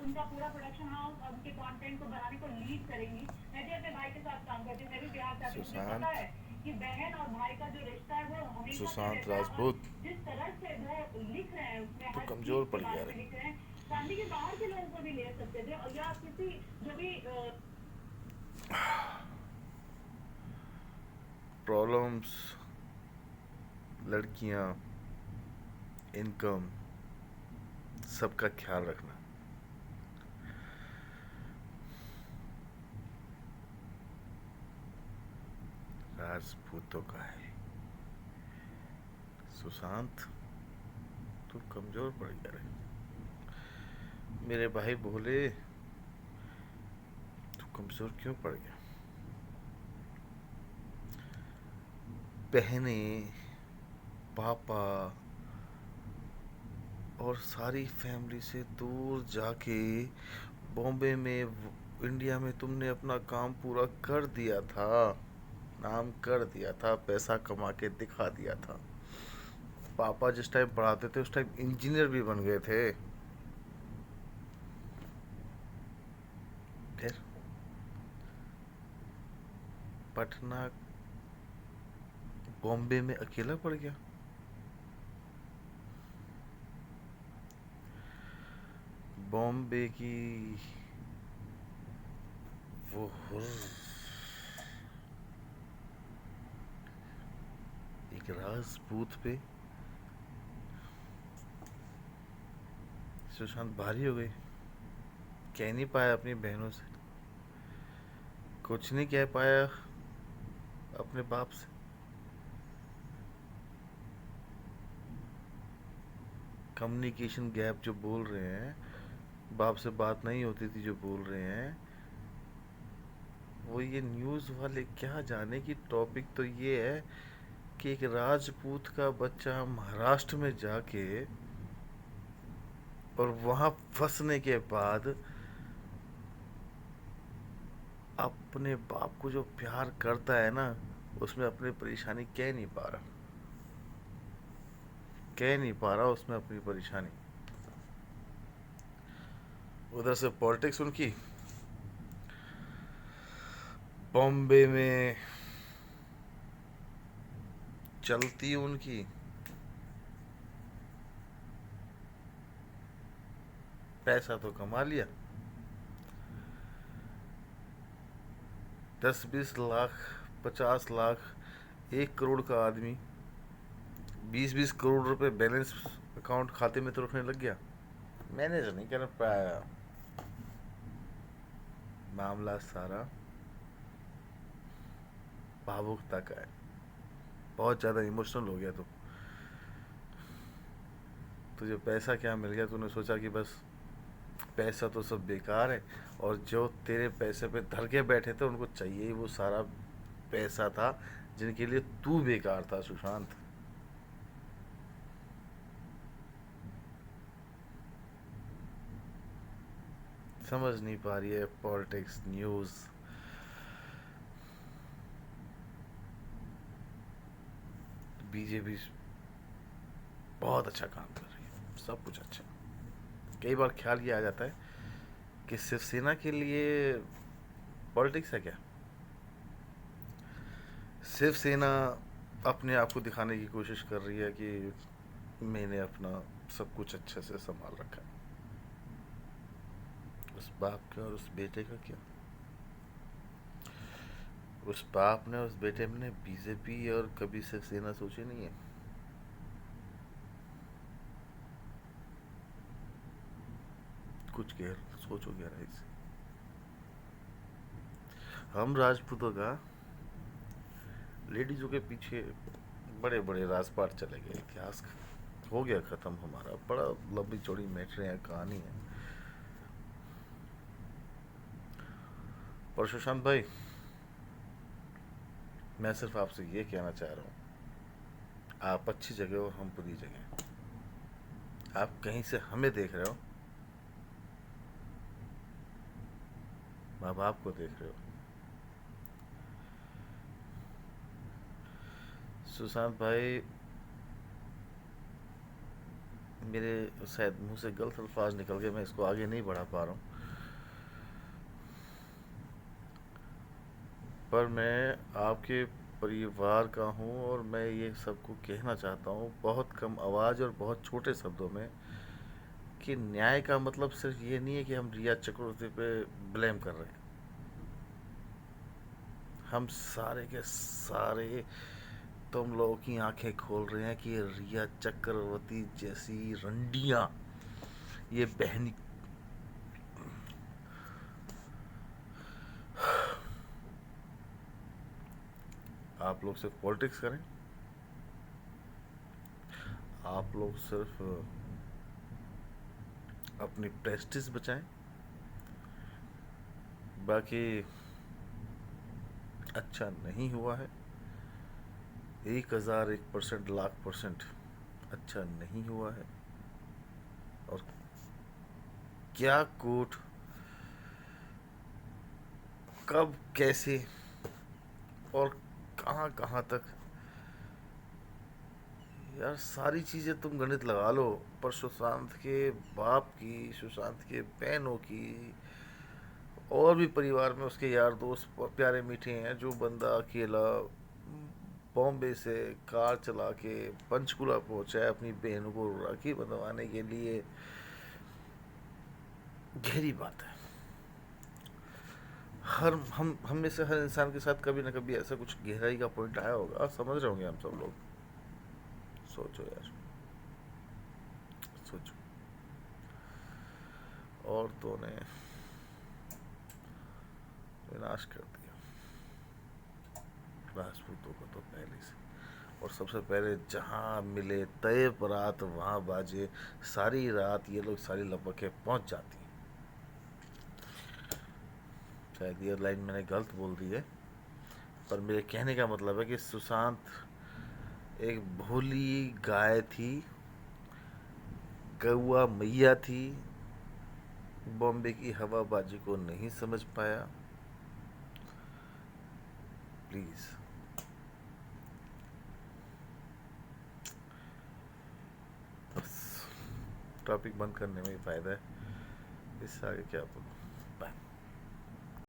उनका पूरा production house और उनके कंटेंट को बनाने को लीड करेंगी। मैं भी अपने भाई के साथ काम करती हूँ, मैं भी बिहार से आती हूँ, मुझे पता सुशांत है कि बहन और भाई का जो रिश्ता है वो हमेशा से सुशांत रहता है। और राजपूत, जिस तरह से वो लिख रहे हैं उसमें तो हर कमजोर चीज के पड़ गया बारे रे। में लिख रहे हैं, फैमिली के बाहर के लोगों को भी ले सकते थे, और या किसी जो भी प्रॉब्लम्स, लड़कियां, इनकम, सबका ख्याल रखना। राजपूतों का है। सुशांत, तू कमजोर पड़ गया रे। मेरे भाई बोले, तू कमजोर क्यों पड़ गया? बहने, पापा और सारी फैमिली से दूर जाके बॉम्बे में, इंडिया में तुमने अपना काम पूरा कर दिया था, नाम कर दिया था, पैसा कमा के दिखा दिया था। पापा जिस टाइम पढ़ाते थे उस टाइम इंजीनियर भी बन गए थे। फिर पटना, बॉम्बे में अकेला पड़ गया। बॉम्बे की वो हुर, एक राजपूत पे सुशांत भारी हो गई। कह नहीं पाया अपनी बहनों से, कुछ नहीं कह पाया अपने बाप से। कम्युनिकेशन गैप जो बोल रहे हैं, बाप से बात नहीं होती थी जो बोल रहे हैं, वो ये न्यूज़ वाले क्या जाने की। टॉपिक तो ये है कि एक राजपूत का बच्चा महाराष्ट्र में जाके और वहाँ फंसने के बाद अपने बाप को जो प्यार करता है ना, उसमें अपनी परेशानी कह नहीं पा रहा, कह नहीं पा रहा उसमें अपनी परेशानी। उधर से पॉलिटिक्स उनकी, बॉम्बे में चलती उनकी, पैसा तो कमा लिया, 10-20 लाख, 50 लाख, 1 करोड़ का आदमी 20-20 करोड़ रुपए बैलेंस अकाउंट खाते में तो रखने लग गया। मैनेज नहीं कर पाया मामला सारा। भावुकता का है, बहुत ज़्यादा इमोशनल हो गया। तो तुझे पैसा क्या मिल गया, तूने सोचा कि बस पैसा तो सब बेकार है, और जो तेरे पैसे पे धर के बैठे थे उनको चाहिए ही वो सारा पैसा था जिनके लिए तू बेकार था सुशांत। समझ नहीं पा रही है पॉलिटिक्स न्यूज़। बीजेपी बहुत अच्छा काम कर रही है, सब कुछ अच्छा। कई बार ख्याल ये आ जाता है कि शिवसेना के लिए पॉलिटिक्स है क्या। शिवसेना अपने आप को दिखाने की कोशिश कर रही है कि मैंने अपना सब कुछ अच्छे से संभाल रखा है। उस बाप का और उस बेटे का क्या। उस बाप ने, उस बेटे ने बीजेपी और कभी शिवसेना सोची नहीं है। कुछ गैर सोचो गहराई से। हम राजपूतों का लेडीजों के पीछे बड़े बड़े राजपाट चले गए, इतिहास हो गया ख़त्म हमारा। बड़ा लंबी चौड़ी मैटर है, कहानी है। पर सुशांत भाई, मैं सिर्फ आपसे ये कहना चाह रहा हूँ, आप अच्छी जगह हो, हम बुरी जगह। आप कहीं से हमें देख रहे हो, माँ बाप को देख रहे हो। सुशांत भाई, मेरे शायद मुंह से गलत अल्फाज निकल गए, मैं इसको आगे नहीं बढ़ा पा रहा हूँ। पर मैं आपके परिवार का हूँ और मैं ये सबको कहना चाहता हूँ बहुत कम आवाज़ और बहुत छोटे शब्दों में कि न्याय का मतलब सिर्फ ये नहीं है कि हम रिया चक्रवर्ती पे ब्लेम कर रहे हैं। हम सारे के सारे तुम लोगों की आंखें खोल रहे हैं कि रिया चक्रवर्ती जैसी रंडियां, ये बहनी, आप लोग सिर्फ पॉलिटिक्स करें, आप लोग सिर्फ अपनी प्रेस्टिज बचाएं, बाकी अच्छा नहीं हुआ है। 1001% लाख% अच्छा नहीं हुआ है। और क्या कोर्ट कब कैसे और कहाँ कहाँ तक, यार सारी चीज़ें तुम गणित लगा लो, पर सुशांत के बाप की, सुशांत के बहनों की, और भी परिवार में उसके यार दोस्त प्यारे मीठे हैं, जो बंदा अकेला बॉम्बे से कार चला के पंचकुला पहुंचा है अपनी बहनों को राखी बंधवाने के लिए। गहरी बात है। हर हम में से हर इंसान के साथ कभी ना कभी ऐसा कुछ गहराई का पॉइंट आया होगा, समझ रहे होंगे हम सब लोग। सोचो यार, सोचो। औरतों ने विनाश कर दिया राजपूतों को तो पहले से। और सबसे पहले जहाँ मिले तय रात वहाँ बाजे, सारी रात ये लोग सारी लपकें पहुँच जाती हैं। शायद ये लाइन मैंने गलत बोल दी है, पर मेरे कहने का मतलब है कि सुशांत एक भोली गाय थी, गौआ मैया थी, बॉम्बे की हवाबाजी को नहीं समझ पाया। प्लीज़, बस टॉपिक बंद करने में ही फ़ायदा है, इससे आगे क्या बोलूँ।